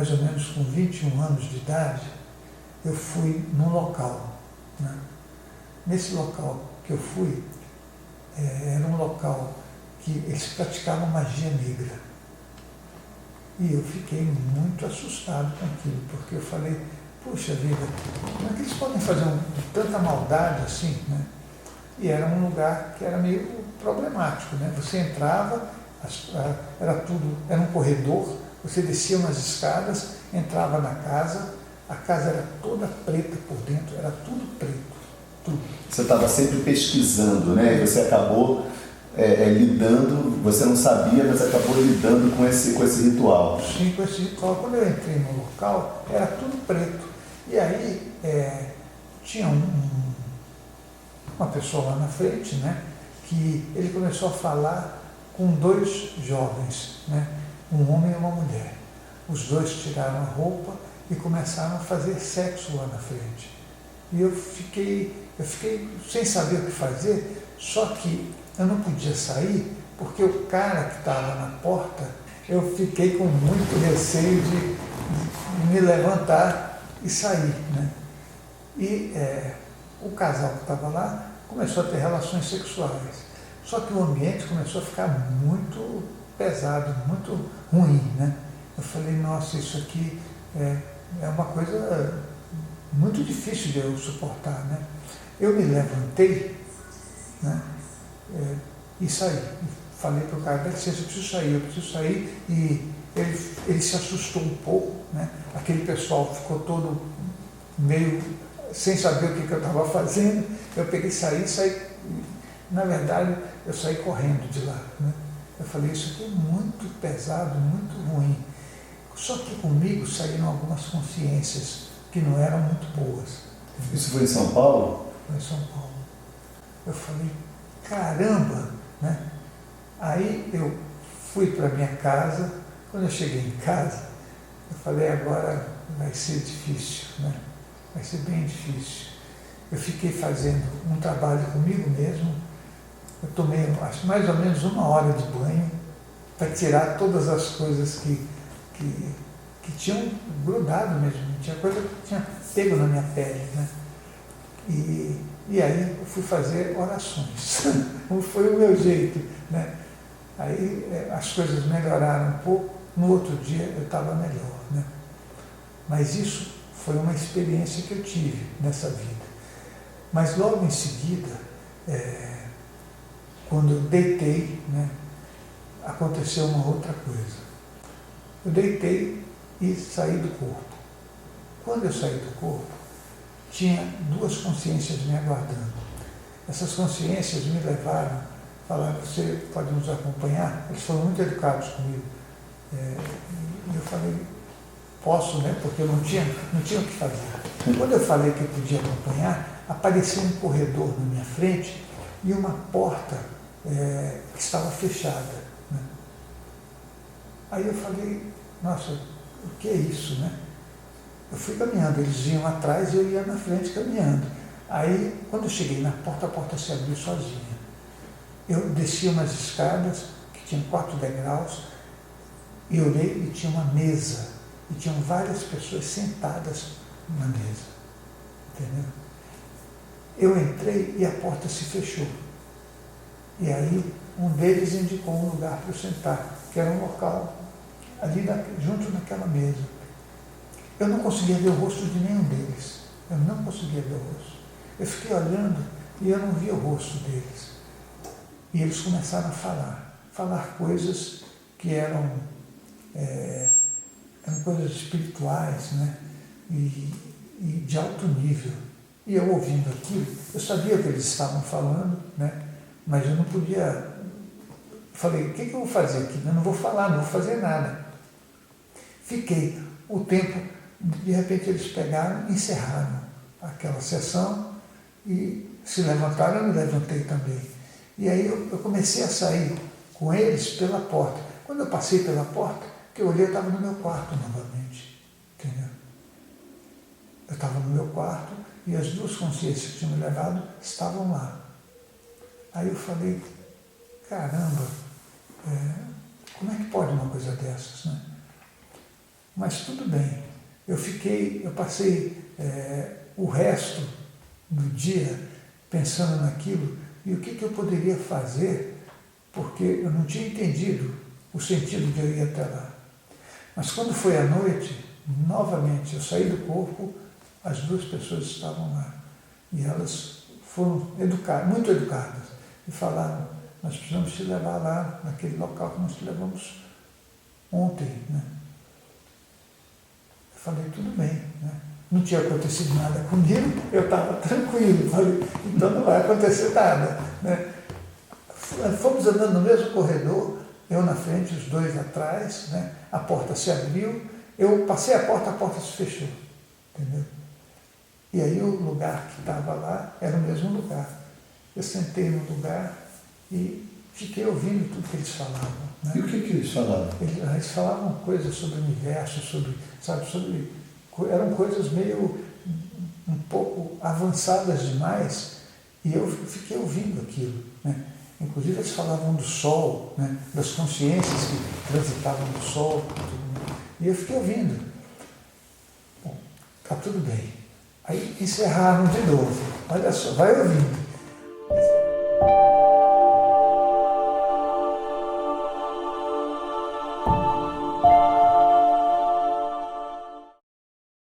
mais ou menos com 21 anos de idade, eu fui num local, né? Nesse local que eu fui, era um local que eles praticavam magia negra. E eu fiquei muito assustado com aquilo, porque eu falei, puxa vida, como é que eles podem fazer tanta maldade assim, né? E era um lugar que era meio problemático, né? Você entrava, era um corredor, você descia umas escadas, entrava na casa, a casa era toda preta por dentro, era tudo preto, tudo. Você estava sempre pesquisando, né? E você acabou lidando, você não sabia, mas acabou lidando com esse ritual. Sim, com esse ritual. Quando eu entrei no local, era tudo preto. E aí tinha uma pessoa lá na frente, né? Que ele começou a falar com dois jovens, né? Um homem e uma mulher. Os dois tiraram a roupa e começaram a fazer sexo lá na frente. E eu fiquei sem saber o que fazer, só que eu não podia sair, porque o cara que estava na porta, eu fiquei com muito receio de me levantar e sair, né? E o casal que estava lá começou a ter relações sexuais. Só que o ambiente começou a ficar muito pesado, muito ruim, né? Eu falei, nossa, isso aqui é uma coisa muito difícil de eu suportar, né? Eu me levantei, né? E saí. Falei para o cara, dá licença, eu preciso sair. E ele se assustou um pouco, né? Aquele pessoal ficou todo meio sem saber o que eu estava fazendo. Eu peguei e saí. Na verdade, eu saí correndo de lá, né? Eu falei, isso aqui é muito pesado, muito ruim. Só que comigo saíram algumas consciências que não eram muito boas. Isso foi em São Paulo? Foi em São Paulo. Eu falei, caramba, né? Aí eu fui para minha casa. Quando eu cheguei em casa, eu falei, agora vai ser difícil, né? Vai ser bem difícil. Eu fiquei fazendo um trabalho comigo mesmo. Eu tomei mais ou menos 1 hora de banho para tirar todas as coisas que tinham grudado mesmo, tinha coisa que tinha pego na minha pele, né? E aí eu fui fazer orações. Foi o meu jeito, né? Aí as coisas melhoraram um pouco, no outro dia eu estava melhor, né? Mas isso foi uma experiência que eu tive nessa vida. Mas logo em seguida, quando eu deitei, né, aconteceu uma outra coisa. Eu deitei e saí do corpo. Quando eu saí do corpo, tinha 2 consciências me aguardando. Essas consciências me levaram, falaram, você pode nos acompanhar? Eles foram muito educados comigo. E eu falei, posso, né? Porque eu não tinha o que fazer. Quando eu falei que eu podia acompanhar, apareceu um corredor na minha frente e uma porta que estava fechada, né? Aí eu falei, nossa, o que é isso, né? Eu fui caminhando, eles iam atrás e eu ia na frente caminhando. Aí, quando eu cheguei na porta, a porta se abriu sozinha. Eu desci umas escadas, que tinham 4 degraus, e olhei e tinha uma mesa, e tinham várias pessoas sentadas na mesa, entendeu? Eu entrei e a porta se fechou. E aí, um deles indicou um lugar para eu sentar, que era um local ali junto naquela mesa. Eu não conseguia ver o rosto de nenhum deles. Eu não conseguia ver o rosto. Eu fiquei olhando e eu não via o rosto deles. E eles começaram a falar coisas que eram coisas espirituais, né? E de alto nível. E eu ouvindo aquilo, eu sabia o que eles estavam falando, né? Mas eu não podia. Falei, o que eu vou fazer aqui? Eu não vou falar, não vou fazer nada. Fiquei o tempo, de repente eles pegaram e encerraram aquela sessão e se levantaram, eu me levantei também. E aí eu comecei a sair com eles pela porta. Quando eu passei pela porta, que eu olhei, eu estava no meu quarto novamente, entendeu? Eu estava no meu quarto e as 2 consciências que tinham me levado estavam lá. Aí eu falei, caramba, como é que pode uma coisa dessas, né? Mas tudo bem. Eu passei o resto do dia pensando naquilo e o que eu poderia fazer, porque eu não tinha entendido o sentido de eu ir até lá. Mas quando foi à noite, novamente, eu saí do corpo, as duas pessoas estavam lá. E elas foram muito educadas, e falaram, nós precisamos te levar lá, naquele local que nós te levamos ontem. Né? Eu falei, tudo bem. Né? Não tinha acontecido nada comigo, eu estava tranquilo. Falei, então não vai acontecer nada. Né? Fomos andando no mesmo corredor, eu na frente, os dois atrás, né? A porta se abriu, eu passei a porta se fechou. Entendeu? E aí o lugar que estava lá era o mesmo lugar. Eu sentei no lugar e fiquei ouvindo tudo que eles falavam. Né? E o que eles falavam? Eles falavam coisas sobre o universo, eram coisas meio um pouco avançadas demais, e eu fiquei ouvindo aquilo. Né? Inclusive eles falavam do sol, né? Das consciências que transitavam do sol, e eu fiquei ouvindo. Bom, tá tudo bem. Aí encerraram de novo. Olha só, vai ouvindo.